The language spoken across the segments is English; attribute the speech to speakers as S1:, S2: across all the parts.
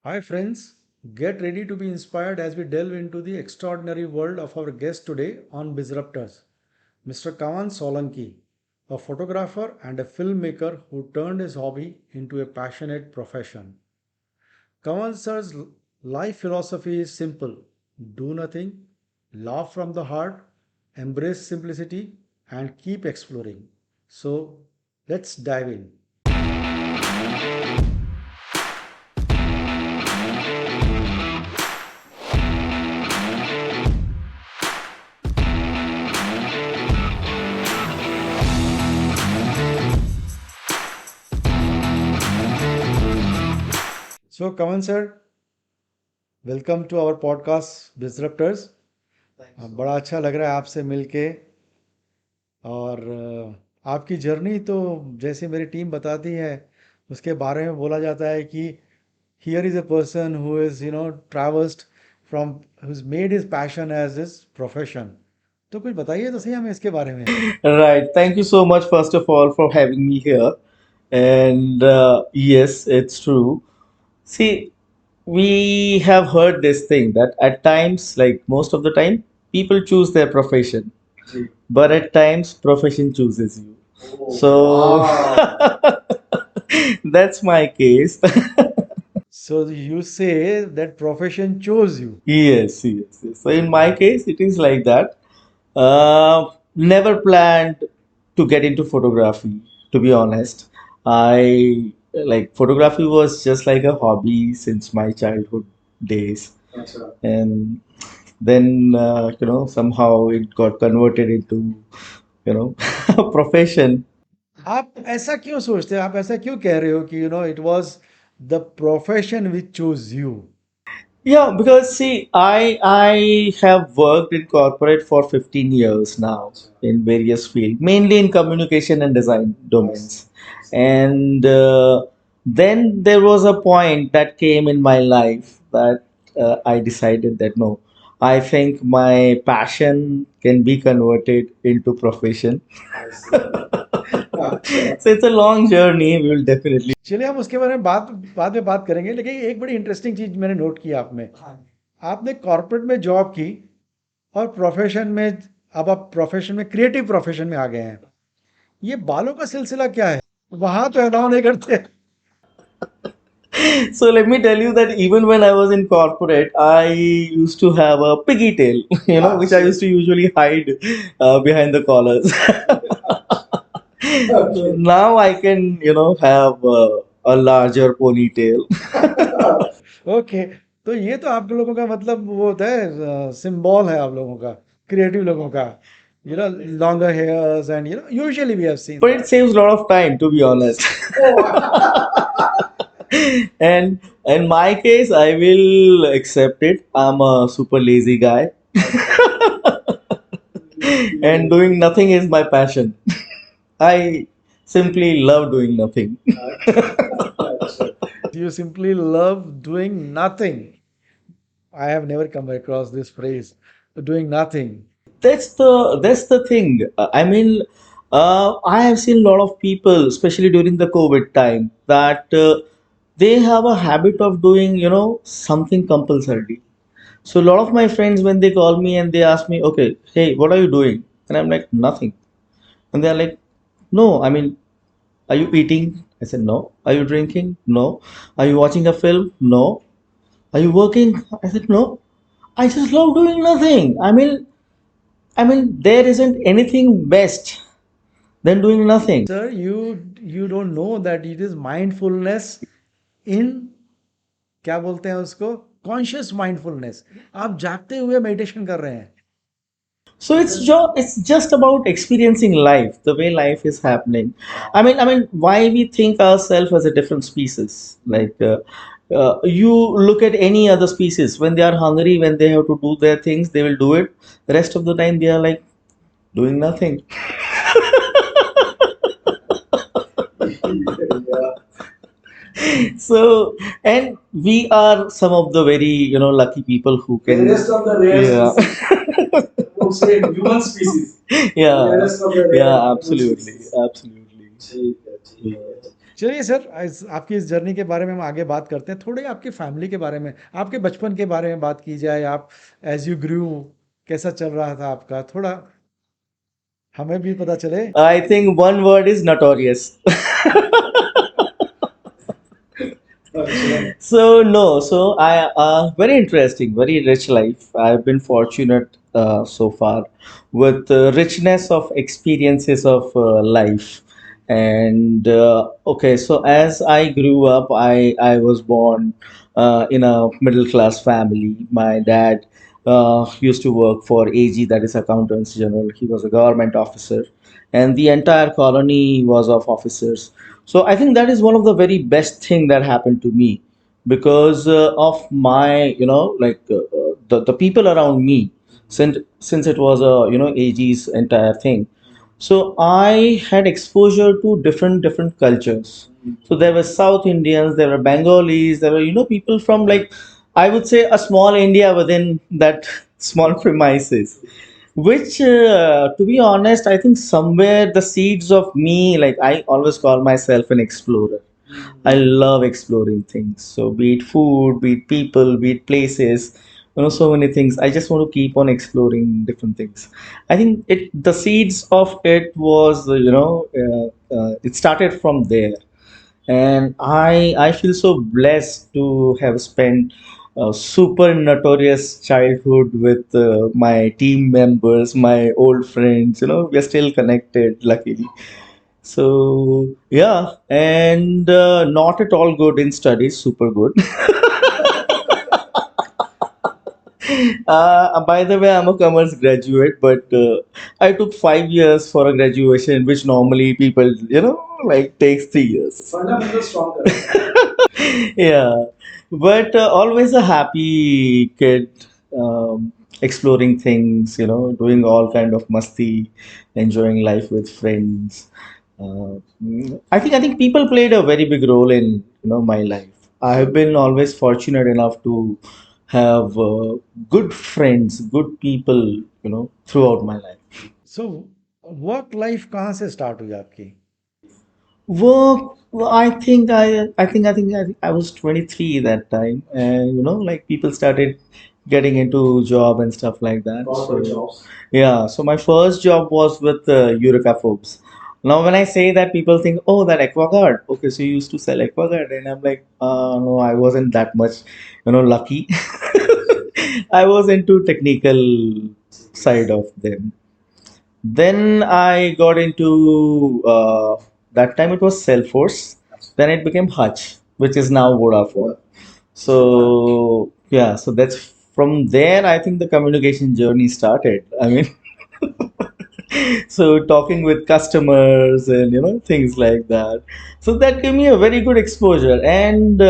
S1: Hi, friends. Get ready to be inspired as we delve into the extraordinary world of our guest today on BizRuptors, Mr. Kavan Solanki, a photographer and a filmmaker who turned his hobby into a passionate profession. Kavan sir's life philosophy is simple: do nothing, laugh from the heart, embrace simplicity, and keep exploring. So, let's dive in. So, Kavan sir, welcome to our podcast disruptors. बड़ा अच्छा लग रहा है आपसे मिलके। और आपकी journey तो जैसे मेरी टीम बताती है उसके बारे में बोला जाता है कि here is a person who is traversed from whose made his passion as his profession. तो कुछ बताइए तो सही हमें इसके बारे में।
S2: Right. Thank you so much, first of all, for having me here. And yes, it's true. See, we have heard this thing that at times, like most of the time, people choose their profession, but at times, profession chooses you. So that's my case.
S1: So you say that profession chose you.
S2: Yes. So in my case, it is like that. Never planned to get into photography, to be honest. I like photography was just like a hobby since my childhood days. And then somehow it got converted into a profession.
S1: आप ऐसा क्यों सोचते हैं, आप ऐसा क्यों कह रहे हो कि it was the profession which choose you.
S2: Yeah, because see, I have worked in corporate for 15 years now in various fields, mainly in communication and design domains. And then there was a point that came in my life that I decided that no, I think my passion can be converted into profession. So it's a long journey. We will definitely.
S1: चलिए हम उसके बारे में बाद में बात करेंगे, लेकिन एक बड़ी इंटरेस्टिंग चीज मैंने नोट की आप में। आपने कॉर्पोरेट में जॉब की और प्रोफेशन में, अब आप प्रोफेशन में, क्रिएटिव प्रोफेशन में आ गए हैं। ये बालों का सिलसिला क्या है? वहां तो अलाउ नहीं करते।
S2: So let me tell you that even when I was in corporate, I used to have a piggy tail, which I used to usually hide behind the collars. So now I can, have a larger ponytail.
S1: Okay, तो ये तो आप लोगों का मतलब वो होता है, सिंबल है आप लोगों का, क्रिएटिव लोगों का। Longer hairs and usually we have seen
S2: But it
S1: that.
S2: saves a lot of time, to be honest. And in my case, I will accept it. I'm a super lazy guy, and doing nothing is my passion. I simply love doing nothing.
S1: You simply love doing nothing. I have never come across this phrase, doing nothing.
S2: That's the thing. I have seen a lot of people, especially during the COVID time, that they have a habit of doing, something compulsorily. So a lot of my friends, when they call me and they ask me, okay, hey, what are you doing? And I'm like, nothing. And they're like, no, I mean, are you eating? I said, no. Are you drinking? No. Are you watching a film? No. Are you working? I said, no. I just love doing nothing. I mean, there isn't anything best than doing nothing.
S1: Sir, you don't know that it is mindfulness in, क्या बोलते हैं उसको, conscious mindfulness. आप जागते हुए meditation कर रहे हैं।
S2: So it's just about experiencing life, the way life is happening. I mean, why we think ourselves as a different species? Like you look at any other species when they are hungry, when they have to do their things, they will do it. The rest of the time, they are like doing nothing. So, and we are some of the very lucky people who can. The rest of the rare species. Would say human species. Yeah, the rest of the rare, yeah, absolutely, absolutely.
S1: ठीक है, ठीक
S2: Yeah.
S1: है। चलिए sir, आपकी इस journey के बारे में हम आगे बात करते हैं। थोड़ी आपकी फैमिली के बारे में, आपके बचपन के बारे में बात की जाए। आप एज यू ग्रू कैसा चल रहा था आपका, थोड़ा हमें भी पता चले।
S2: I think one word is notorious. So no, so I very interesting, very rich life. I've been fortunate so far with richness of experiences of life. And okay, so as I grew up, I was born in a middle class family. My dad used to work for AG, that is Accountants General. He was a government officer, and the entire colony was of officers. So I think that is one of the very best thing that happened to me, because of my, the people around me, since it was a, AG's entire thing. So I had exposure to different cultures. So there were South Indians, there were Bengalis, there were, people from, like, I would say, a small India within that small premises, which to be honest, I think somewhere the seeds of me, like, I always call myself an explorer. I love exploring things. So be it food, be it people, be it places, so many things. I just want to keep on exploring different things. I think the seeds of it was, it started from there. And I feel so blessed to have spent a super notorious childhood with my team members, my old friends. We're still connected, luckily. So yeah, and not at all good in studies, super good. By the way, I'm a commerce graduate, but I took 5 years for a graduation, which normally people, like, takes 3 years. Fundamental stronger. Yeah, but always a happy kid, exploring things, doing all kind of masti, enjoying life with friends. I think people played a very big role in, my life. I have been always fortunate enough to have good friends, good people, throughout my life.
S1: So work life कहाँ से start हुई आपकी?
S2: Work, well, I was 23 that time, and like, people started getting into job and stuff like that. Corporate jobs. Yeah, so my first job was with Eureka Forbes. Now, when I say that, people think, oh, that Aquaguard. Okay, so you used to sell Aquaguard, and I'm like, no, I wasn't that much, lucky. I was into technical side of them. Then I got into that time it was Salesforce. Then it became Hutch, which is now Vodafone. So yeah, so that's from there. I think the communication journey started. I mean, so talking with customers and things like that. So that gave me a very good exposure, and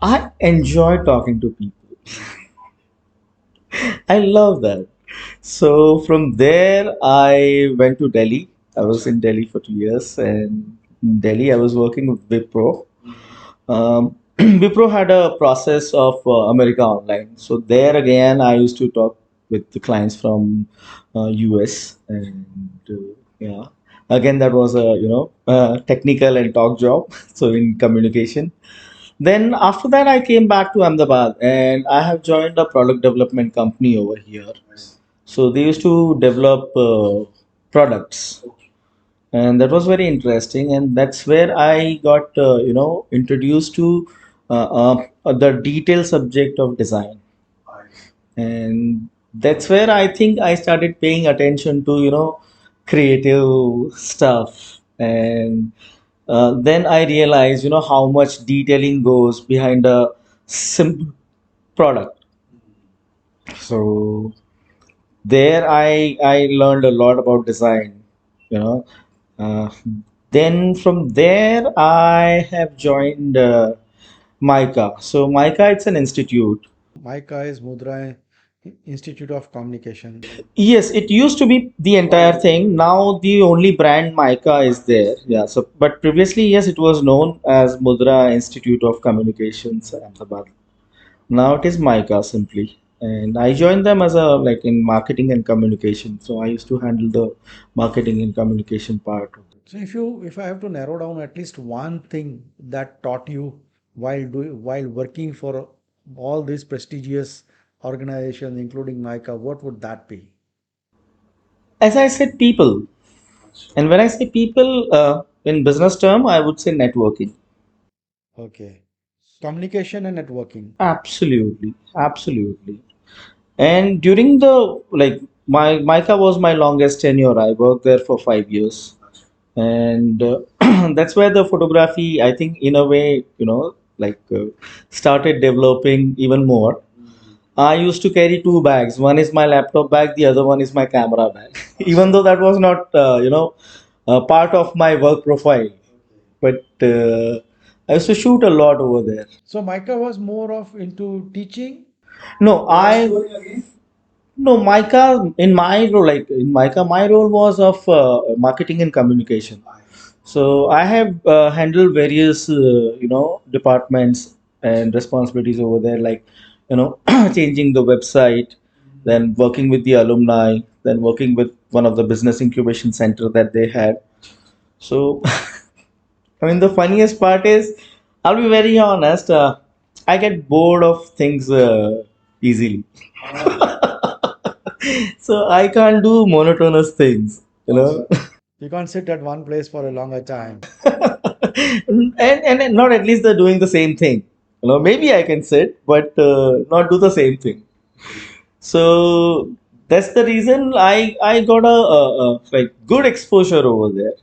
S2: I enjoy talking to people. I love that. So from there, I went to Delhi. I was in Delhi for 2 years, and in Delhi, I was working with Wipro. Wipro had a process of America Online. So there again, I used to talk with the clients from US, and yeah, again that was a technical and talk job. So in communication. Then after that, I came back to Ahmedabad, and I have joined a product development company over here. So they used to develop products, and that was very interesting. And that's where I got introduced to the detailed subject of design, and that's where I think I started paying attention to creative stuff. And then I realized how much detailing goes behind a simple product. So there I learned a lot about design, you know uh, then from there I have joined MICA. So MICA, it's an institute.
S1: MICA is Mudra institute of communication.
S2: Yes, it used to be the entire thing. Now the only brand MICA is there. Yeah. So, but previously, yes, it was known as Mudra Institute of Communications, Ahmedabad. Now it is MICA simply. And I joined them as a, like, in marketing and communication. So I used to handle the marketing and communication part.
S1: So if I have to narrow down at least one thing that taught you while working for all these prestigious organizations, including MICA, what would that be?
S2: As I said, people. And when I say people, in business term, I would say networking.
S1: Okay. Communication and networking.
S2: Absolutely, absolutely. And during the like my MICA was my longest tenure. I worked there for 5 years, and that's where the photography, I think, in a way, started developing even more. I used to carry two bags. One is my laptop bag, the other one is my camera bag. Even though that was not, part of my work profile, but I used to shoot a lot over there.
S1: So MICA was more of into teaching.
S2: No, I no MICA in my role, like in MICA, my role was of marketing and communication. So I have handled various departments and responsibilities over there, like changing the website, then working with the alumni, then working with one of the business incubation center that they had. So I mean, the funniest part is, I'll be very honest, I get bored of things easily. So I can't do monotonous things, you know.
S1: You can't sit at one place for a longer time.
S2: And not at least they're doing the same thing. Maybe I can sit, but not do the same thing. So that's the reason I got a like good exposure over there.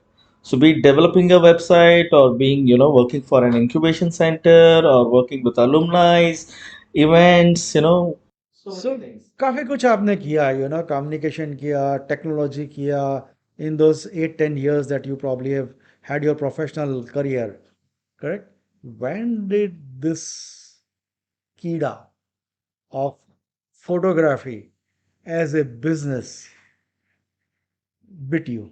S2: So be it developing a website or being working for an incubation center or working with alumni, events.
S1: So काफी कुछ आपने किया, communication किया, technology किया in those 8-10 years that you probably have had your professional career, correct? When did this kida of photography as a business bit you?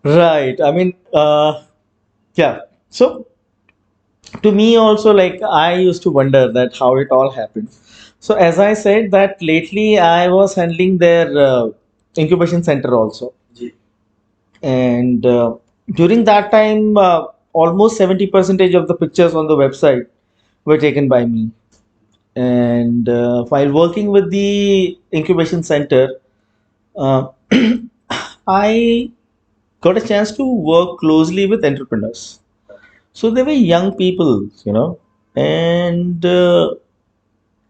S2: Right. I mean, yeah. So to me also, like, I used to wonder that how it all happened. So as I said that lately I was handling their incubation center also, and during that time, almost 70 percentage of the pictures on the website were taken by me. And while working with the incubation center, uh, I got a chance to work closely with entrepreneurs. So they were young people, and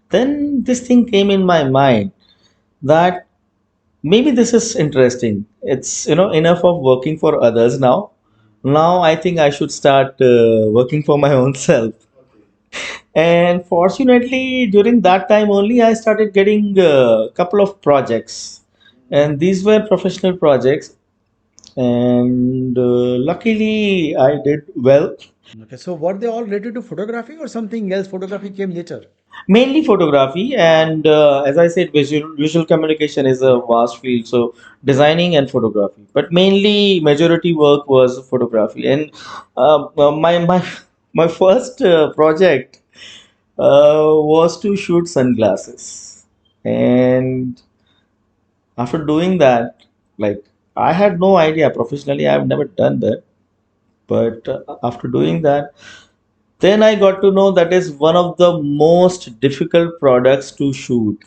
S2: then this thing came in my mind that maybe this is interesting. It's enough of working for others now. Now I think I should start working for my own self. And fortunately, during that time only, I started getting a couple of projects, and these were professional projects. And luckily, I did well.
S1: Okay, so were they all related to photography or something else? Photography came later.
S2: Mainly photography, and as I said, visual communication is a vast field. So designing and photography, but mainly majority work was photography. And my first project was to shoot sunglasses. And after doing that, like, I had no idea professionally. I've never done that, but after doing that, then I got to know that is one of the most difficult products to shoot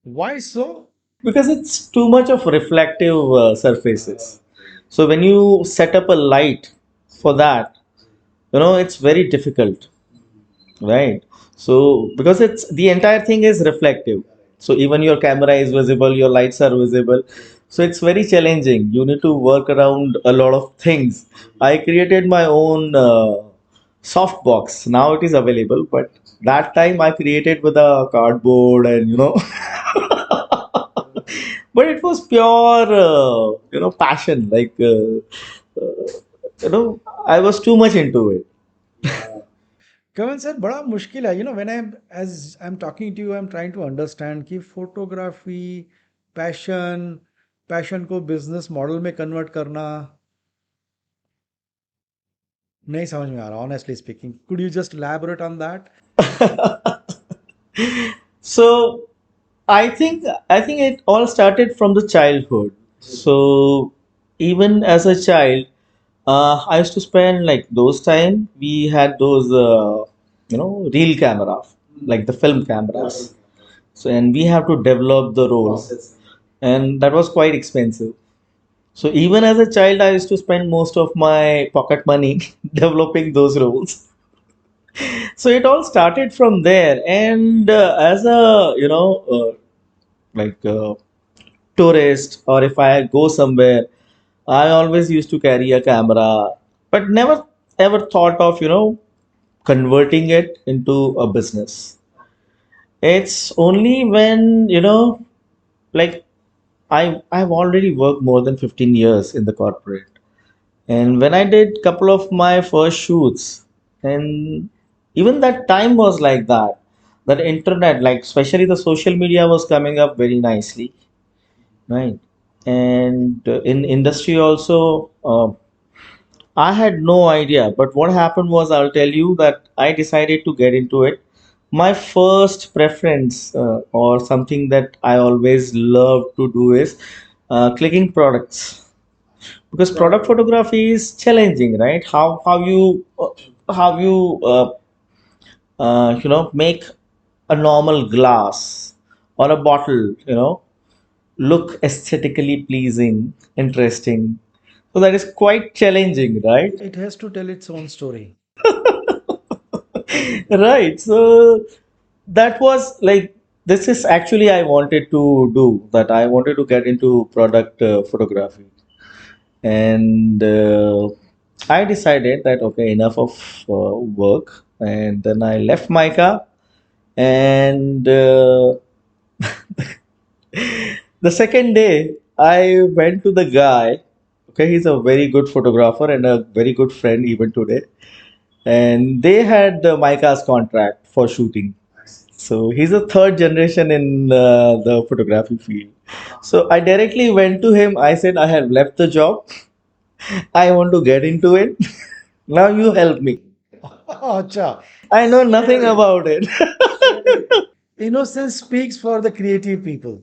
S1: Why so?
S2: because it's too much of reflective surfaces. So when you set up a light for that, it's very difficult, right? So because it's the entire thing is reflective, so even your camera is visible, your lights are visible, so it's very challenging. You need to work around a lot of things. I created my own soft box. Now it is available, but that time I created with a cardboard and but it was pure passion, like I was too much into it.
S1: Kavan sir, बड़ा मुश्किल है, when I'm talking to you, I'm trying to understand कि photography, passion, passion को business model में convert करना नहीं समझ में आ रहा, honestly speaking. Could you just elaborate on that?
S2: So I think it all started from the childhood. So even as a child, I used to spend like those time we had those reel camera, like the film cameras. So and we have to develop the role, and that was quite expensive. So even as a child, I used to spend most of my pocket money developing those roles. So it all started from there, and as a like tourist, or if I go somewhere, I always used to carry a camera, but never ever thought of converting it into a business. It's only when like I've already worked more than 15 years in the corporate, and when I did couple of my first shoots, and even that time was like that internet, like especially the social media was coming up very nicely, right? And in industry also, I had no idea. But what happened was, I'll tell you that I decided to get into it. My first preference, or something that I always love to do, is clicking products, because product photography is challenging, right? How you make a normal glass or a bottle, look aesthetically pleasing, interesting. So that is quite challenging, right?
S1: It has to tell its own story.
S2: Right. So that was like, this is actually I wanted to do, that I wanted to get into product photography. And I decided that okay, enough of work, and then I left MICA, and the second day I went to the guy. Okay, he's a very good photographer and a very good friend even today, and they had MICA's contract for shooting. So he's a third generation in the photography field. So I directly went to him. I said, I have left the job. I want to get into it. Now you help me.
S1: Acha.
S2: I know nothing about it.
S1: Innocence speaks for the creative people.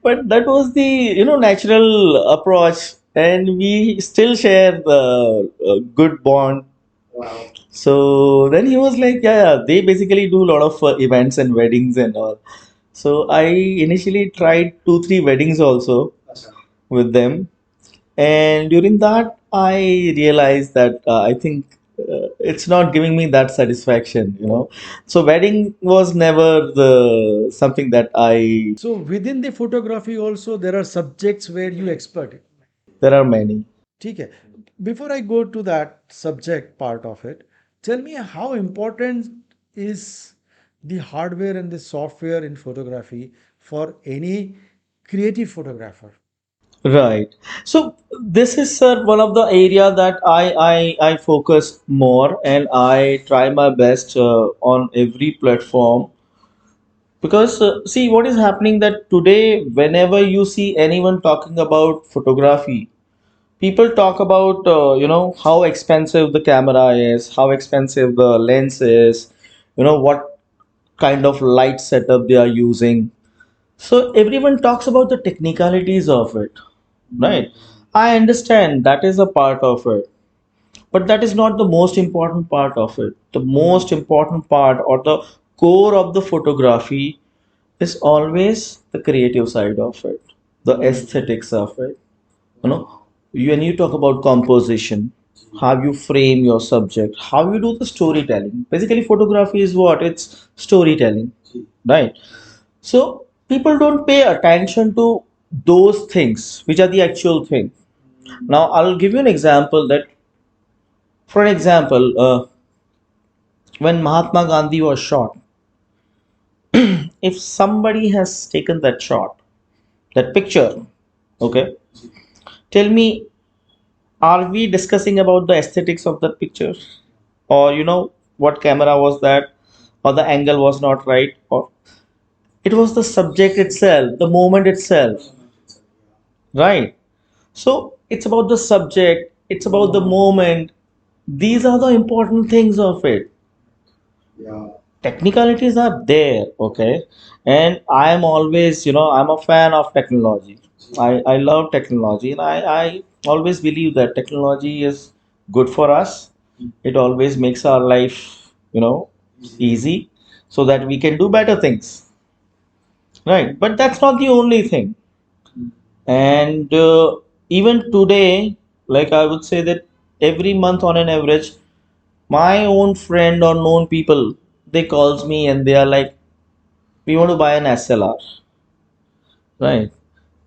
S2: But that was the natural approach, and we still share the good bond. So then he was like, yeah, yeah, they basically do a lot of events and weddings and all. So I initially tried 2 3 weddings also with them, and during that I realized that I think it's not giving me that satisfaction. So wedding was never the something that I.
S1: So within the photography also there are subjects where you expert.
S2: There are many.
S1: ठीक है. Before I go to that subject part of it, tell me how important is the hardware and the software in photography for any creative photographer?
S2: Right. So this is, sir, one of the area that I focus more, and I try my best on every platform, because see what is happening, that today whenever you see anyone talking about photography, people talk about how expensive the camera is, how expensive the lens is, what kind of light setup they are using. So everyone talks about the technicalities of it, right? I understand that is a part of it, but that is not the most important part of it. The most important part, or the core of the photography, is always the creative side of it, the aesthetics of it. When you talk about composition, how you frame your subject, how you do the storytelling. Basically, photography is what? It's storytelling, right? So people don't pay attention to those things, which are the actual thing. Now, I'll give you an example that, for an example, when Mahatma Gandhi was shot, if somebody has taken that shot, that picture, okay, tell me, are we discussing about the aesthetics of that picture? Or, what camera was that? Or the angle was not right? Or it was the subject itself, the moment itself, right? So it's about the subject, it's about the moment. These are the important things of it. Technicalities are there, okay? And I'm always, I'm a fan of technology. I love technology, and I always believe that technology is good for us. It always makes our life, easy, so that we can do better things, right? But that's not the only thing. And even today, like I would say that every month on an average, my own friend or known people, they calls me and they are like, we want to buy an SLR, right?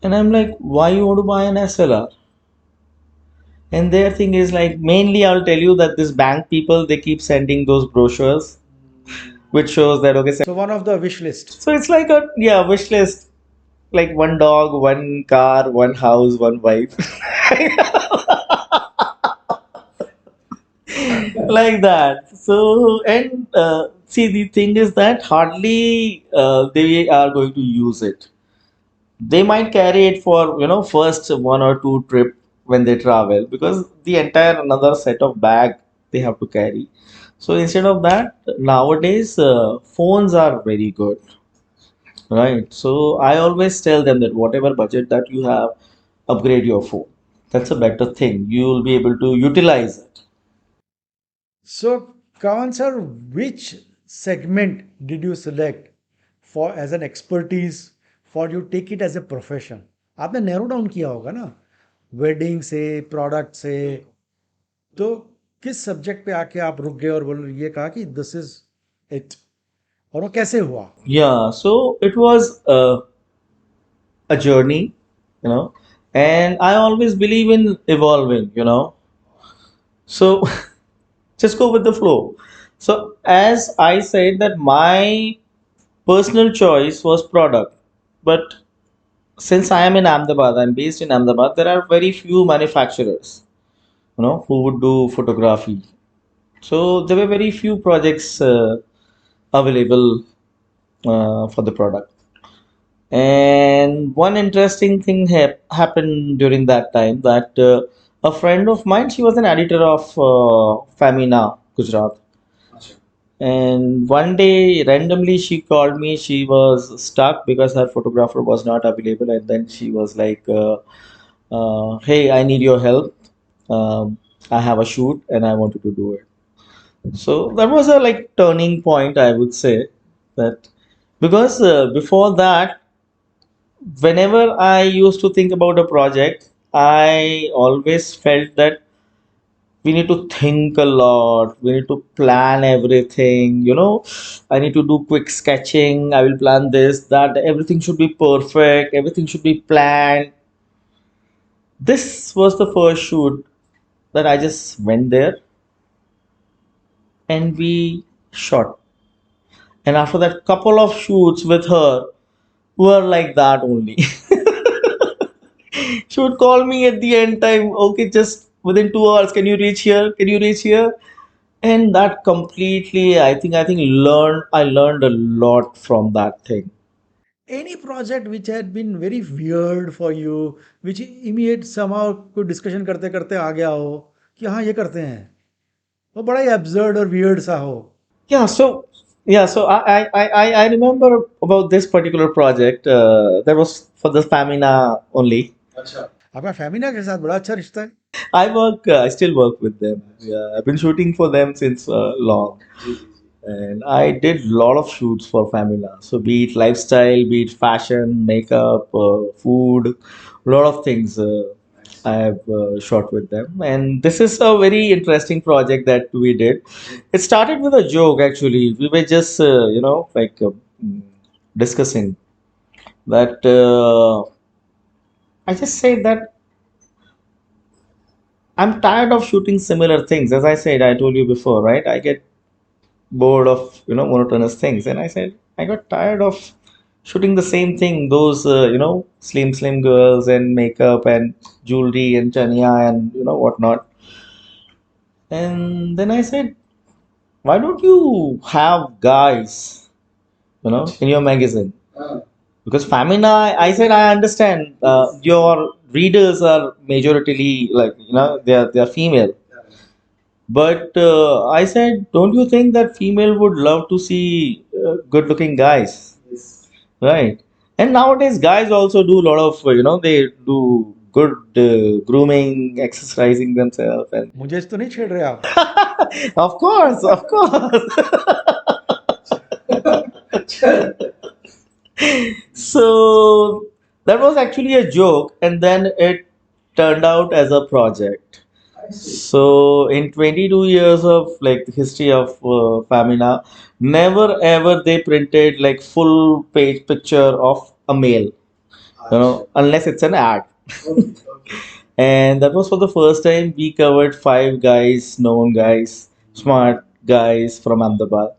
S2: And I'm like, why you want to buy an SLR? And their thing is like, mainly I'll tell you that this bank people, they keep sending those brochures which shows that okay,
S1: So one of the wish list.
S2: so it's like a yeah wish list, like one dog, one car, one house, one wife, like that. So and see, the thing is that hardly they are going to use it. They might carry it for first one or two trip when they travel, because the entire another set of bag they have to carry. So instead of that, nowadays phones are very good, right? So I always tell them that whatever budget that you have, upgrade your phone. That's a better thing, you will be able to utilize it.
S1: So, Kavan sir, which segment did you select for as an expertise for you take it as a profession? आपने narrow down किया होगा ना, wedding से, product से, तो किस subject पे आके आप रुक गए और बोल ये कहा कि दिस इज इट, और वो कैसे हुआ?
S2: Yeah, so it was a journey, you know, and I always believe in evolving. So just go with the flow. So as I said that my personal choice was product, but since I am in Ahmedabad, I'm based in Ahmedabad, there are very few manufacturers, who would do photography. So there were very few projects available for the product. And one interesting thing happened during that time, that a friend of mine, she was an editor of Famina, Gujarat. And one day, randomly, she called me. She was stuck because her photographer was not available. And then she was like, hey, I need your help. I have a shoot and I wanted to do it. So that was a like turning point, I would say, that because before that, whenever I used to think about a project, I always felt that we need to think a lot. We need to plan everything. I need to do quick sketching. I will plan this, that. Everything should be perfect. Everything should be planned. This was the first shoot that I just went there and we shot. And after that, couple of shoots with her were like that only. She would call me at the end time, okay, just within 2 hours, can you reach here? Can you reach here? And that completely, I think I learned a lot from that thing.
S1: Any project which had been very weird for you, which immediate somehow कोई discussion करते करते आ गया हो कि हाँ ये करते हैं, वो बड़ा ही absurd और weird सा हो?
S2: Yeah, so I remember about this particular project that was for the Famina only.
S1: आपका फैमिना के साथ बड़ा अच्छा रिश्ता है.
S2: I still work with them. Yeah, I've been shooting for them since long. And I did a lot of shoots for Famila. So be it lifestyle, be it fashion, makeup, food, a lot of things I have shot with them. And this is a very interesting project that we did. It started with a joke actually. We were just like discussing that. I just said that I'm tired of shooting similar things. As I said, I told you before, right? I get bored of monotonous things, and I said I got tired of shooting the same thing, those slim girls and makeup and jewelry and chania and whatnot. And then I said, why don't you have guys in your magazine? Because Famina, I said, I understand your readers are majoritarily like they are female. But I said, don't you think that female would love to see good-looking guys, right? And nowadays, guys also do a lot of, they do good grooming, exercising themselves, and
S1: मुझे तो नहीं छेड़ रहे आप?
S2: of course, of course. So that was actually a joke, and then it turned out as a project. So in 22 years of like history of Famina, never ever they printed like full page picture of a male, unless it's an ad. And that was for the first time we covered five guys, known guys, smart guys from Ahmedabad.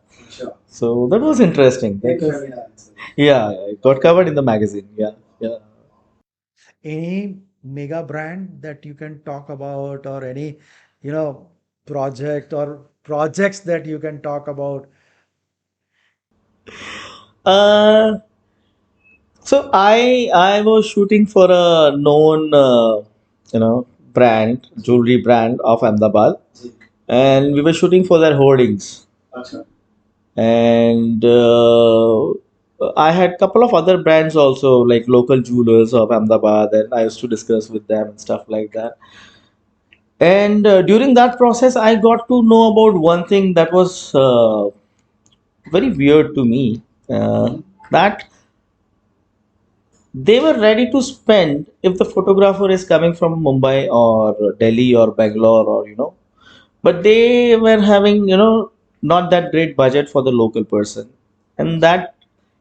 S2: So that was interesting. Yeah, it got covered in the magazine. Yeah, yeah.
S1: Any mega brand that you can talk about, or any, you know, project or projects that you can talk about?
S2: Uh, so I was shooting for a known brand, jewelry brand of Ahmedabad, and we were shooting for their hoardings. And I had couple of other brands also, like local jewelers of Ahmedabad, and I used to discuss with them and stuff like that. And during that process, I got to know about one thing that was very weird to me. That they were ready to spend if the photographer is coming from Mumbai or Delhi or Bangalore, or but they were having not that great budget for the local person. And that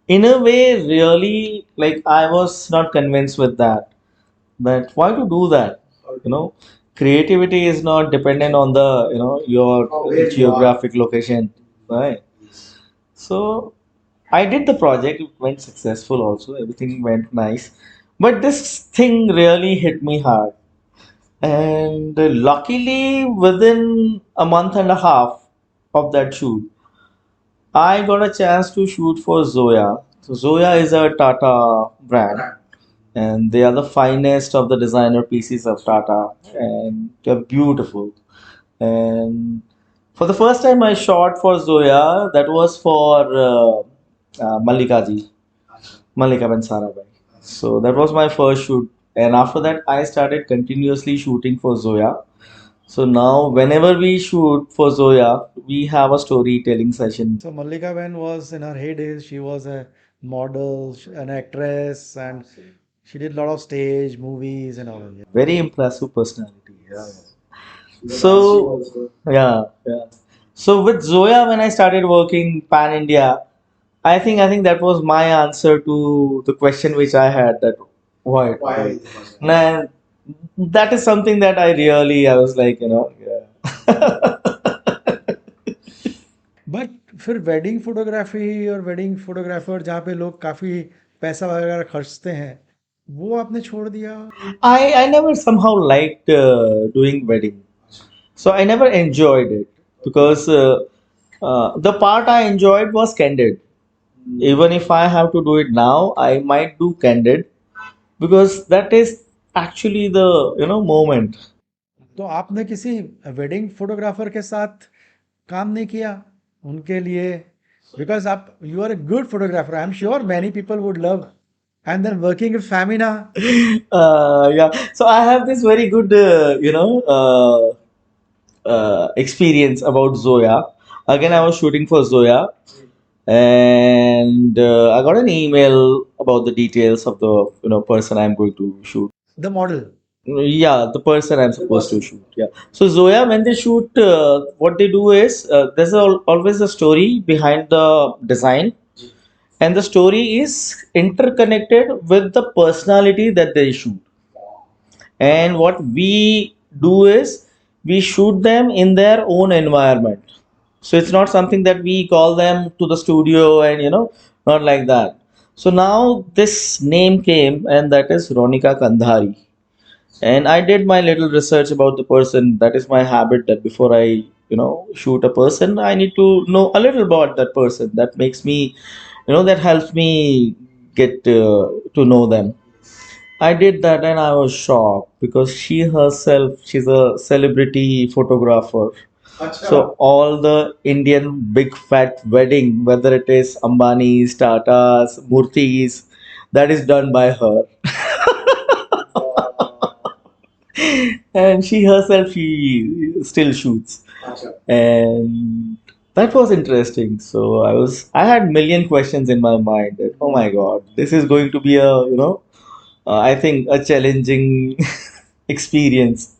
S2: in a way really, like, I was not convinced with that, why to do that. you know Creativity is not dependent on the your geographic location, right? So I did the project. It went successful also. Everything went nice. But this thing really hit me hard. And luckily, within a month and a half of that shoot, I got a chance to shoot for Zoya. So Zoya is a Tata brand, and they are the finest of the designer pieces of Tata, and they're beautiful. And for the first time I shot for Zoya, that was for Mallika ji, Mallika Bansara. So that was my first shoot. And after that, I started continuously shooting for Zoya. So now, whenever we shoot for Zoya, we have a storytelling session.
S1: So Mallika Ben was in her heydays. She was a model, an actress, and she did a lot of stage movies and all of that.
S2: Very impressive personality. Yeah. So, yeah, yeah. So with Zoya, when I started working pan India, I think that was my answer to the question which I had, that why? Nah, that is something that I was like, yeah.
S1: But फिर wedding photography और wedding photographer जहाँ पे लोग काफ़ी पैसा वगैरह खर्चते हैं, वो आपने छोड़ दिया?
S2: I never somehow liked doing wedding, so I never enjoyed it because the part I enjoyed was candid. Even if I have to do it now, I might do candid because that is actually the moment.
S1: तो आपने किसी wedding photographer के साथ काम नहीं किया उनके लिए? बिकॉज आप you are a good photographer, I am sure many people would love, and then working with Femina.
S2: Yeah, so I have this very good experience about Zoya. Again, I was shooting for Zoya, and I got an email about the details of the person I'm going to shoot.
S1: The model.
S2: Yeah, the person I'm supposed to shoot. Yeah. So Zoya, when they shoot, what they do is there's always a story behind the design, and the story is interconnected with the personality that they shoot. And what we do is we shoot them in their own environment. So it's not something that we call them to the studio and not like that. So now this name came, and that is Ronika Kandhari. And I did my little research about the person. That is my habit, that before I shoot a person, I need to know a little about that person. That makes me, that helps me get to know them. I did that, and I was shocked because she herself, she's a celebrity photographer. So all the Indian big fat wedding, whether it is Ambani's, Tata's, Murthy's, that is done by her. And she herself, she still shoots. And that was interesting. So I had million questions in my mind that, oh my God, this is going to be I think a challenging experience.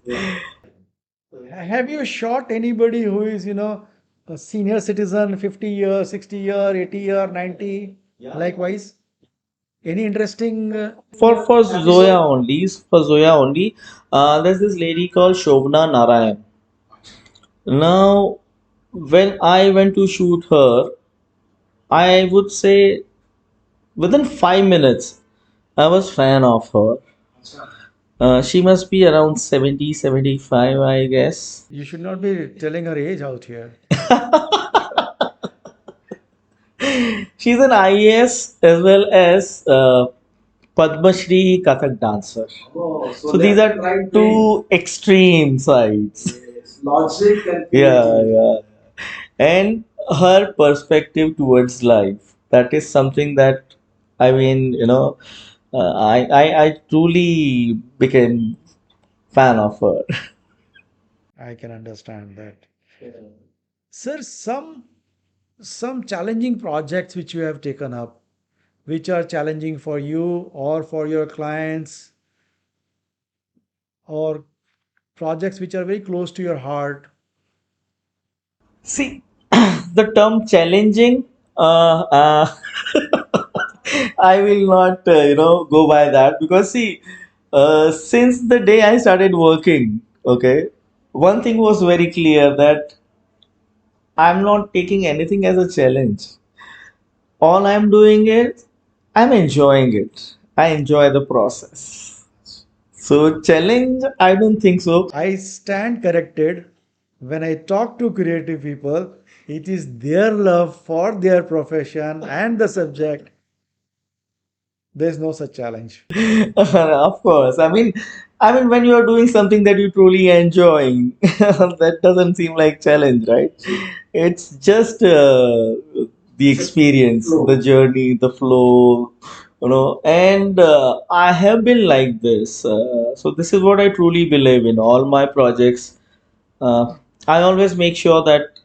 S1: Have you shot anybody who is, a senior citizen, 50 year, 60 year, 80 year, 90? Likewise, any interesting
S2: For Zoya only, there's this lady called Shovna Narayan. Now, when I went to shoot her, I would say within 5 minutes, I was fan of her. She must be around 70, 75, I guess.
S1: You should not be telling her age out here.
S2: She's an IAS as well as Padma Shri Kathak dancer. So these are two extreme sides. Yeah, yeah. And her perspective towards life. That is something that, I mean, I truly became fan of her.
S1: I can understand that. Sir, some challenging projects which you have taken up, which are challenging for you or for your clients, or projects which are very close to your heart.
S2: See, the term challenging, I will not, go by that because see, since the day I started working, okay, one thing was very clear that I'm not taking anything as a challenge. All I'm doing is I'm enjoying it. I enjoy the process. So challenge, I don't think so.
S1: I stand corrected. When I talk to creative people, it is their love for their profession and the subject. There's no such challenge.
S2: Of course. I mean, when you are doing something that you truly enjoying, that doesn't seem like challenge, right? It's just the experience, the journey, the flow, And I have been like this. So this is what I truly believe in all my projects. I always make sure that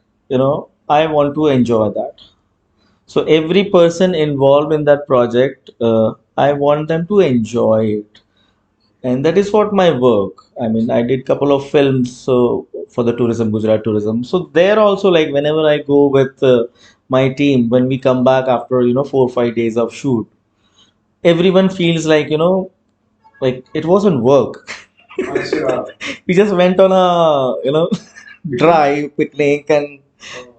S2: I want to enjoy that. So every person involved in that project, I want them to enjoy it, and that is what my work. I mean, I did couple of films so for the tourism, Gujarat tourism. So there also, like whenever I go with my team, when we come back after 4 or 5 days of shoot, everyone feels like like it wasn't work. We just went on a drive picnic and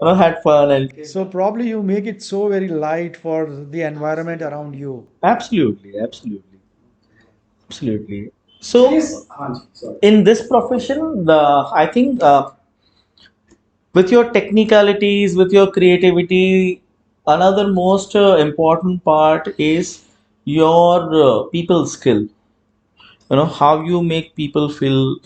S2: had fun and
S1: So probably you make it so very light for the environment around you.
S2: absolutely, absolutely, absolutely. So in this profession, I think with your technicalities, with your creativity, another most important part is your people skill. How you make people feel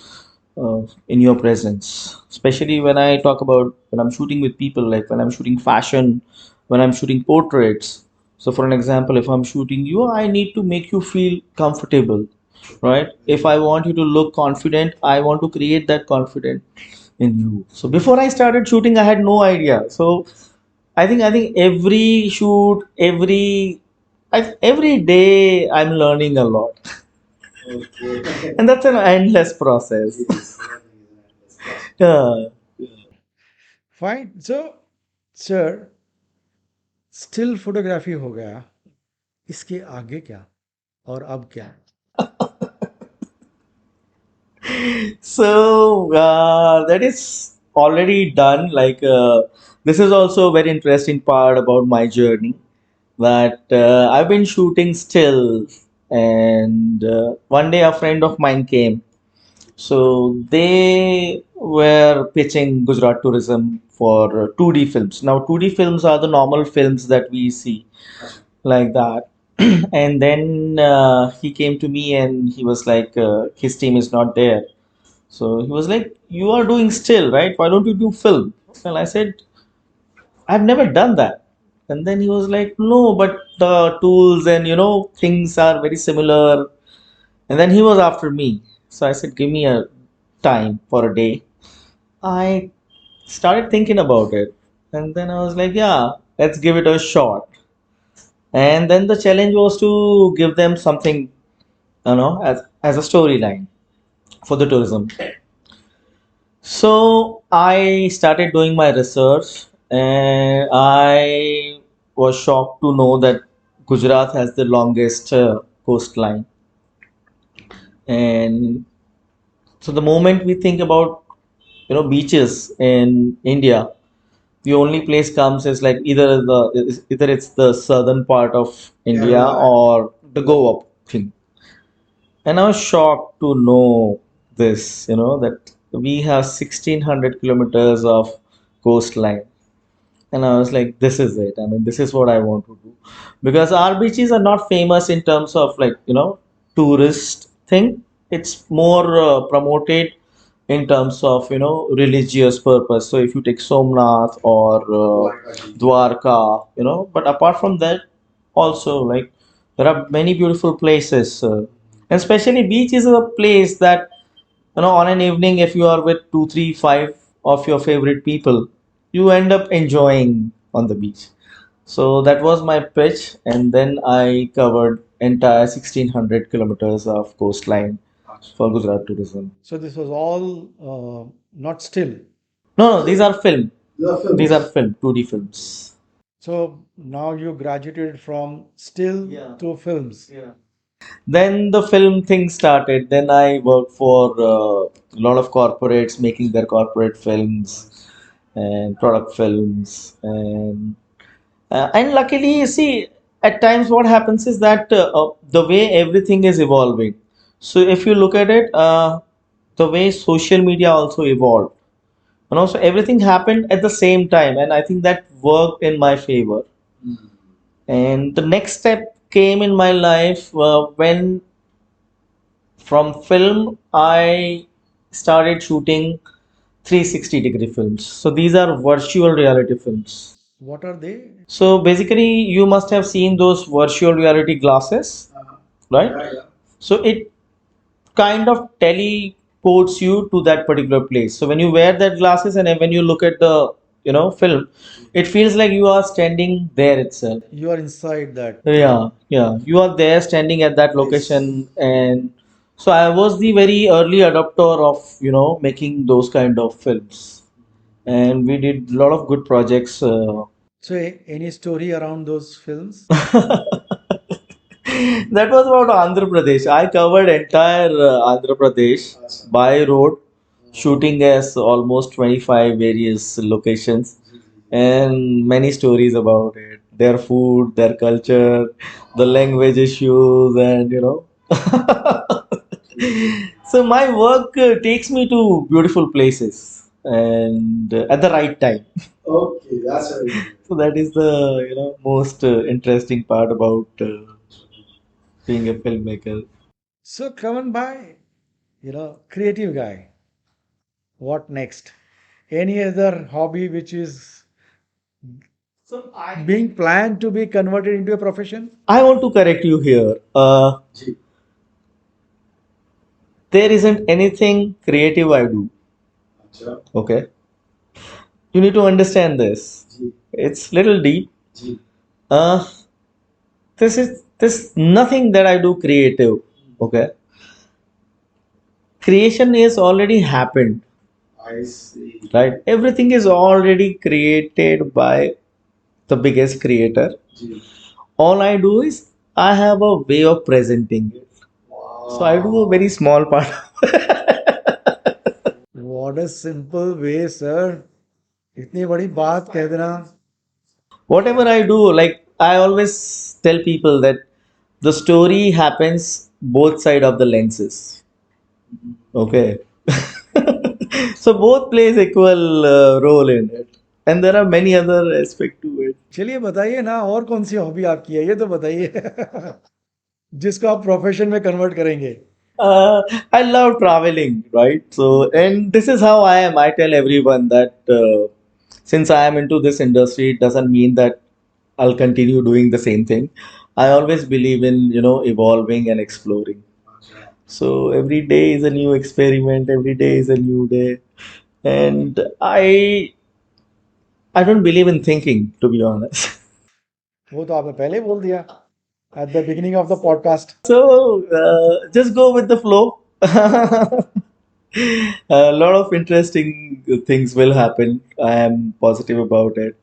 S2: in your presence. Especially when I talk about when I'm shooting with people, like when I'm shooting fashion, when I'm shooting portraits. So, for an example, if I'm shooting you, I need to make you feel comfortable, right? If I want you to look confident, I want to create that confidence in you. So before I started shooting, I had no idea. So I think every shoot, every day, I'm learning a lot, and that's an endless process. Yeah.
S1: Fine. So, sir, still photography हो गया, इसके आगे क्या और अब क्या?
S2: So that is already done. Like this is also a very interesting part about my journey. That I've been shooting still, and one day a friend of mine came. So they were pitching Gujarat tourism for 2D films. Now 2D films are the normal films that we see like that. And then he came to me and he was like, his team is not there. So he was like, "You are doing still, right? Why don't you do film?" Well, I said, "I've never done that." And then he was like, no, but the tools and things are very similar. And then he was after me. So I said, give me a time for a day. I started thinking about it. And then I was like, yeah, let's give it a shot. And then the challenge was to give them something, as a storyline for the tourism. So I started doing my research, and I was shocked to know that Gujarat has the longest coastline. And so the moment we think about beaches in India, the only place comes is like either it's the southern part of India or the Goa thing. And I was shocked to know this, that we have 1600 kilometers of coastline. And I was like, this is it. I mean, this is what I want to do. Because our beaches are not famous in terms of like, tourist thing. It's more promoted in terms of, religious purpose. So if you take Somnath or Dwarka, but apart from that, also like there are many beautiful places. And especially beach is a place that on an evening if you are with two three five of your favorite people, you end up enjoying on the beach. So that was my pitch, and then I covered entire 1600 kilometers of coastline for Gujarat tourism.
S1: So this was all not still.
S2: No, these are film. These are film, 2D films.
S1: So now you graduated from still
S2: Yeah.
S1: to films.
S2: Yeah. Then the film thing started. Then I worked for a lot of corporates making their corporate films and product films. And luckily, you see, at times what happens is that the way everything is evolving. So if you look at it, the way social media also evolved. And also everything happened at the same time. And I think that worked in my favor. And the next step came in my life when from film I started shooting 360-degree films. So these are virtual reality films.
S1: What are they?
S2: So basically, you must have seen those virtual reality glasses, right? So it kind of teleports you to that particular place. So when you wear that glasses and when you look at the film, it feels like you are standing there itself.
S1: You are inside that.
S2: Yeah, yeah, you are there standing at that location, and so I was the very early adopter of making those kind of films, and we did a lot of good projects.
S1: So any story around those films?
S2: That was about Andhra Pradesh. I covered entire Andhra Pradesh by road, shooting as almost 25 various locations, and many stories about it. Their food, their culture, the language issues, and so my work takes me to beautiful places and at the right time. Okay, that's very good. So that is the most interesting part about being a filmmaker.
S1: So Kavan bhai, creative guy. What next? Any other hobby which is
S2: So
S1: being planned to be converted into a profession?
S2: I want to correct you here. There isn't anything creative I do. Okay, you need to understand this. It's little deep. Uh, this nothing that I do creative. Okay, creation is already happened. I see. Right, everything is already created by the biggest creator. All I do is I have a way of presenting it. So I do a very small part.
S1: What a simple way, sir. इतनी बड़ी बात कह देना.
S2: Whatever I do, like I always tell people that the story happens both side of the lenses. Okay. So both plays equal role in it, and there are many other aspect to it.
S1: चलिए बताइए ना और कौन सी hobby आपकी है ये तो बताइए जिसको आप प्रोफेशन में कन्वर्ट करेंगे.
S2: Uh, I love traveling, right? So, and this is how I am. I tell everyone that since I am into this industry, it doesn't mean that I'll continue doing the same thing. I always believe in, evolving and exploring. So every day is a new experiment, every day is a new day. And I don't believe in thinking, to be honest.
S1: वो तो आपने पहले ही बोल दिया at the beginning of the podcast.
S2: So just go with the flow. A lot of interesting things will happen. I am positive about it.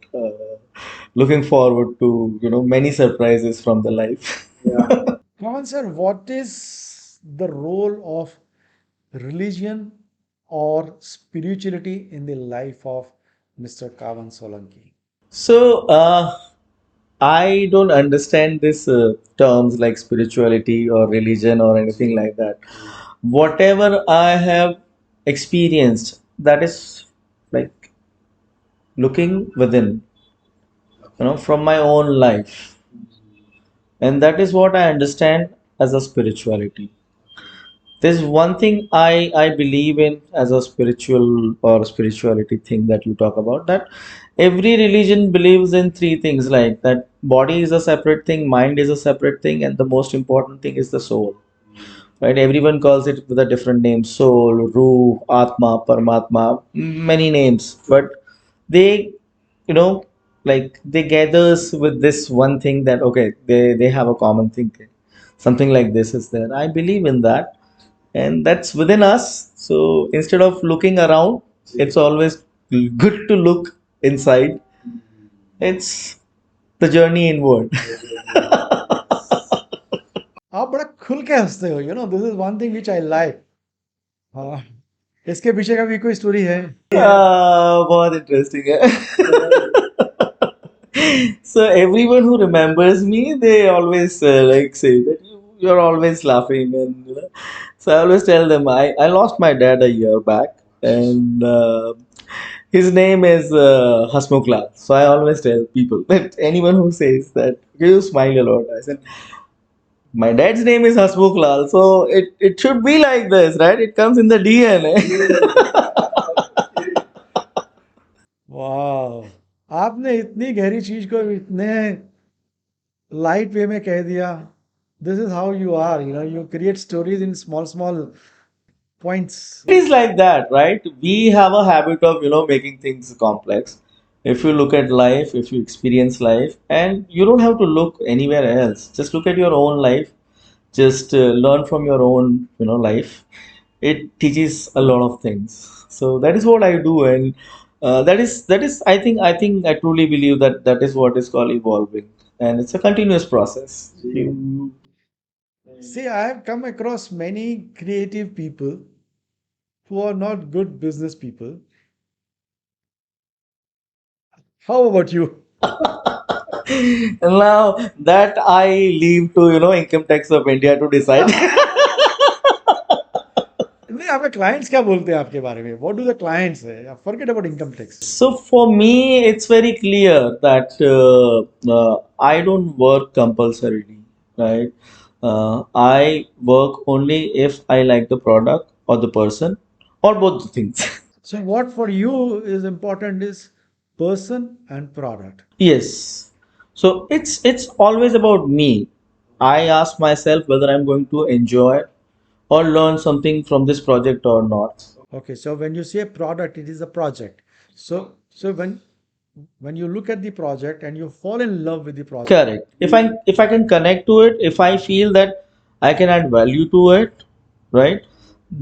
S2: Looking forward to many surprises from the life.
S1: Kavan sir, what is the role of religion or spirituality in the life of Mr. Kavan Solanki?
S2: So I don't understand this terms like spirituality or religion or anything like that. Whatever I have experienced, that is like looking within, from my own life, and that is what I understand as a spirituality. There's one thing I believe in as a spiritual or spirituality thing that you talk about, that every religion believes in three things, like that body is a separate thing, mind is a separate thing, and the most important thing is the soul, right? Everyone calls it with a different name: soul, ruh, atma, paramatma, many names. But they, like they gathers with this one thing, that okay, they have a common thing, something like this is there. I believe in that, and that's within us. So instead of looking around, it's always good to look inside. It's the journey inward.
S1: आप बड़ा खुल के हंसते हो, this is one thing which I like. हाँ, इसके पीछे का भी कोई स्टोरी है?
S2: बहुत interesting है. So everyone who remembers me, they always like say that you're always laughing, and so I always tell them I lost my dad a year back, and his name is Hasmukhlal. So I always tell people that anyone who says that, you smile a lot. I said my dad's name is Hasmukhlal, so it should be like this, right? It comes in the DNA.
S1: वाह, आपने इतनी गहरी चीज को इतने light वे में कह दिया। This is how you are, you create stories in small small points.
S2: It is like that, right? We have a habit of, making things complex. If you look at life, if you experience life, and you don't have to look anywhere else, just look at your own life, just learn from your own, life. It teaches a lot of things. So that is what I do, and that is. I truly believe that that is what is called evolving, and it's a continuous process. You
S1: See, I have come across many creative people who are not good business people. How about you?
S2: Now that I leave to income tax of India to decide.
S1: नहीं, आपके clients क्या बोलते हैं आपके बारे में? What do the clients से? Forget about income tax.
S2: So for me, it's very clear that I don't work compulsorily, right? I work only if I like the product or the person or both the things.
S1: So what for you is important is person and product.
S2: Yes. So it's always about me. I ask myself whether I'm going to enjoy or learn something from this project or not.
S1: Okay, so when you say product, it is a project. So when you look at the project and you fall in love with the project.
S2: Correct. If I can connect to it, if I feel that I can add value to it, right?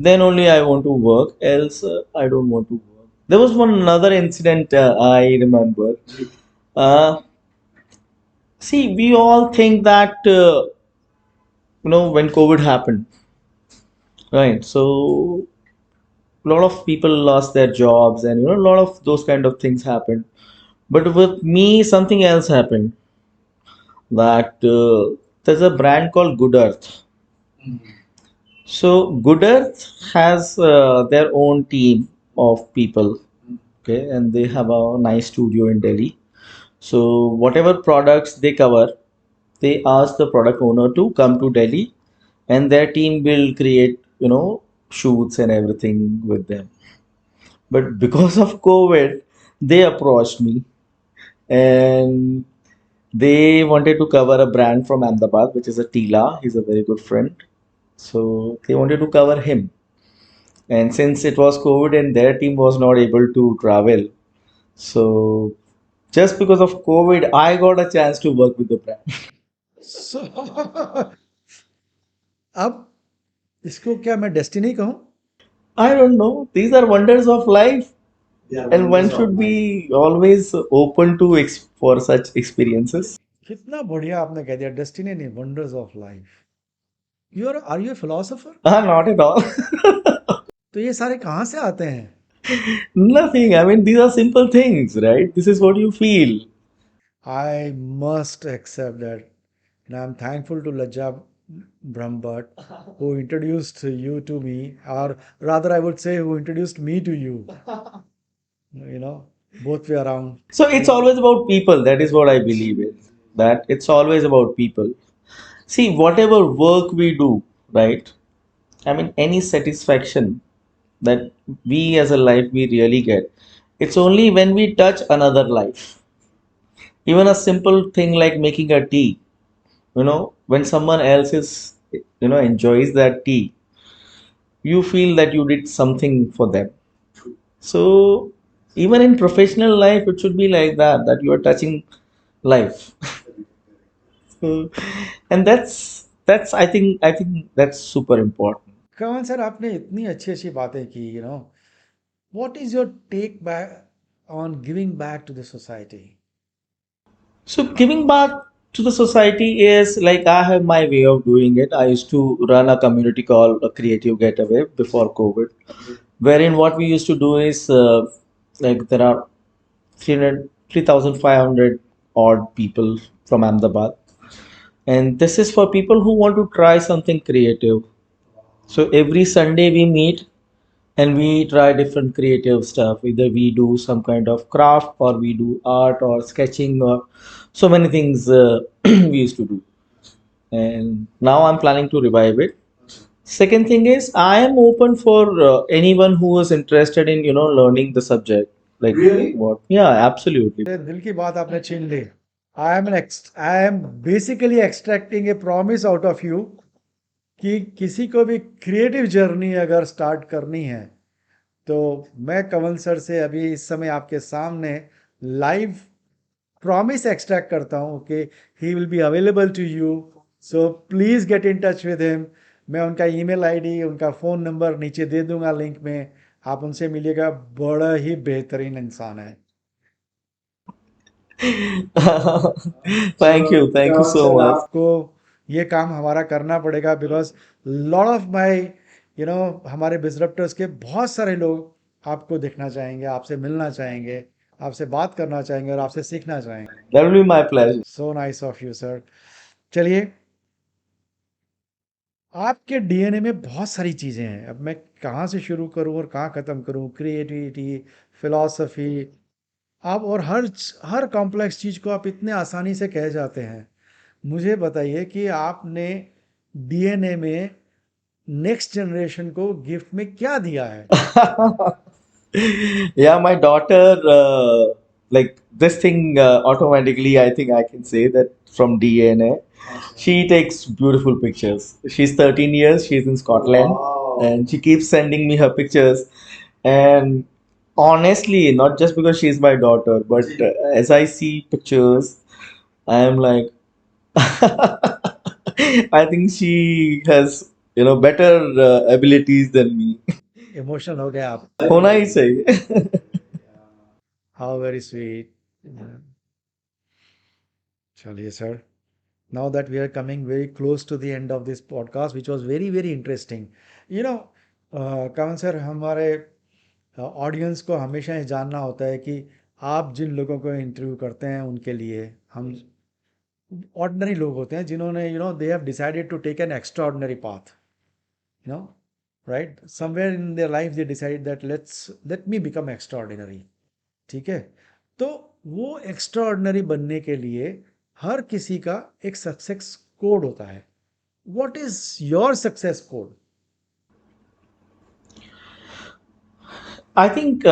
S2: Then only I want to work. Else, I don't want to work. There was one another incident I remember. Uh, See, we all think that when COVID happened, right? So a lot of people lost their jobs, and a lot of those kind of things happened. But with me, something else happened. That there's a brand called Good Earth. So Good Earth has their own team of people, okay, and they have a nice studio in Delhi. So whatever products they cover, they ask the product owner to come to Delhi, and their team will create, shoots and everything with them. But because of COVID, they approached me, and They wanted to cover a brand from Ahmedabad, which is a Tila. He's a very good friend. So they wanted to cover him. And since it was COVID and their team was not able to travel, so just because of COVID, I got a chance to work with the brand.
S1: So अब इसको क्या मैं destiny कहूँ?
S2: I don't know. These are wonders of life, and one should be always open to for such experiences.
S1: कितना बढ़िया आपने कह दिया, डेस्टिनी नहीं, wonders of life. You are you a philosopher?
S2: Not at all.
S1: तो ये सारे कहाँ से आते हैं?
S2: Nothing. I mean, these are simple things, right? This is what you feel.
S1: I must accept that. And I'm thankful to Lajja Brahmbhat who introduced you to me, or rather, I would say, who introduced me to you. You know, both way around.
S2: So it's always about people. That is what I believe in. That it's always about people. See, whatever work we do, right? I mean, any satisfaction that we as a life we really get, it's only when we touch another life. Even a simple thing like making a tea, when someone else is, enjoys that tea, you feel that you did something for them. So even in professional life, it should be like that, that you are touching life. So, and I think that's super important.
S1: कवन sir, आपने इतनी अच्छी अच्छी बातें की, what is your take back on giving back to the society?
S2: So giving back to the society is like I have my way of doing it. I used to run a community called a Creative Getaway before COVID, wherein what we used to do is like there are 300, 3,500 odd people from Ahmedabad, and this is for people who want to try something creative. So every Sunday we meet and we try different creative stuff. Either we do some kind of craft or we do art or sketching or so many things we used to do. And now I'm planning to revive it. Second thing is I am open for anyone who is interested in learning the subject. Like really? What? Yeah, absolutely.
S1: ये दिल की बात आपने छीन ली। I am basically extracting a promise out of you कि किसी को भी क्रिएटिव जर्नी अगर स्टार्ट करनी है, तो मैं कवल सर से अभी इस समय आपके सामने लाइव प्रॉमिस एक्सट्रैक्ट करता हूँ कि he will be available to you, so please get in touch with him. मैं उनका ईमेल आईडी, उनका फ़ोन नंबर नीचे दे दूंगा लिंक में, आप उनसे मिलिएगा। बड़ा ही बेहतरीन इंसान है।
S2: Thank you so
S1: sir
S2: much.
S1: आपको ये काम हमारा करना पड़ेगा, बिकॉज लॉट ऑफ माई हमारे डिसरप्टर्स के बहुत सारे लोग आपको देखना चाहेंगे, आपसे मिलना चाहेंगे, आपसे बात करना चाहेंगे और आपसे सीखना चाहेंगे।
S2: That will be my pleasure.
S1: So nice of you sir. चलिए, आपके डीएनए में बहुत सारी चीज़ें हैं। अब मैं कहाँ से शुरू करूँ और कहाँ ख़त्म करूँ? क्रिएटिविटी, फिलॉसफी, आप और हर कॉम्प्लेक्स चीज़ को आप इतने आसानी से कह जाते हैं। मुझे बताइए कि आपने डीएनए में नेक्स्ट जनरेशन को गिफ्ट में क्या दिया है?
S2: Yeah, my daughter, like this thing automatically, I think I can say that from DNA. She takes beautiful pictures. She's 13 years, she's in Scotland, and she keeps sending me her pictures. And honestly, not just because she's my daughter, but as I see pictures, I am like, I think she has, better abilities than me.
S1: Emotional हो गए आप।
S2: होना ही चाहिए.
S1: How very sweet. चलिए sir, now that we are coming very close to the end of this podcast, which was very very interesting, you know कवन sir, हमारे audience को हमेशा ये जानना होता है कि आप जिन लोगों को इंटरव्यू करते हैं उनके लिए, हम ऑर्डिनरी लोग होते हैं जिन्होंने they have decided to take an extraordinary path, you know right, somewhere in their life they decide that let me become extraordinary. ठीक है, तो वो एक्स्ट्राऑर्डिनरी बनने के लिए हर किसी का एक सक्सेस कोड होता है। What is your success code?
S2: I think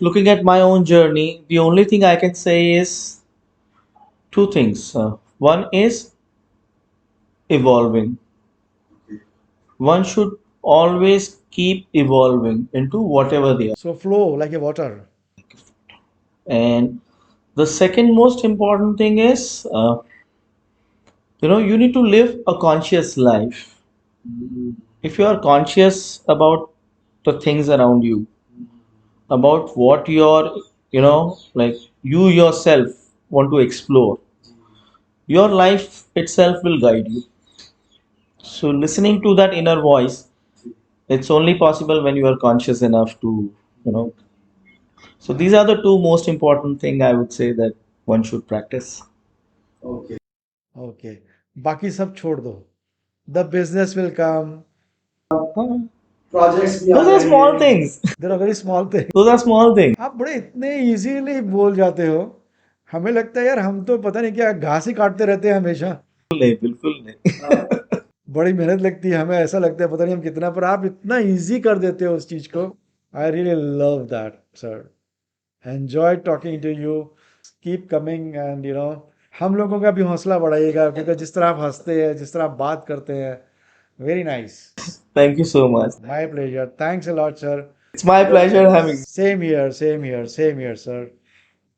S2: looking at my own journey, the only thing I can say is Two things. One is evolving. One should always keep evolving into whatever they are.
S1: So flow like a water.
S2: And the second most important thing is, you need to live a conscious life. If you are conscious about the things around you, about what you're, like you yourself want to explore, your life itself will guide you. So listening to that inner voice, it's only possible when you are conscious enough to, you know. So these are the two most important thing I would say that one should practice.
S1: Okay. बाकी सब छोड़ दो. The business will come.
S2: हाँ,
S1: Projects भी आ
S2: those are small
S1: जाएंगे.
S2: things.
S1: There are very small things.
S2: Those are small things.
S1: आप बड़े इतने इजीली बोल जाते हो. हमें लगता है यार हम तो पता नहीं क्या घास ही काटते रहते हैं हमेशा.
S2: नहीं, बिल्कुल नहीं.
S1: बड़ी मेहनत लगती है हमें ऐसा लगता है पता नहीं हम कितना पर आप इतना इजी कर देते हो उस चीज को. I really love that sir. Enjoy talking to you. Keep coming and हम लोगों का भी हौसला बढ़ाइएगा क्योंकि जिस तरह आप हंसते हैं जिस तरह आप बात करते हैं. Very nice.
S2: Thank you so much.
S1: My pleasure. Thanks a lot sir.
S2: It's my pleasure having.
S1: Same here, same here, same here sir.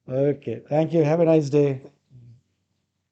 S1: Okay, thank you. Have a nice day.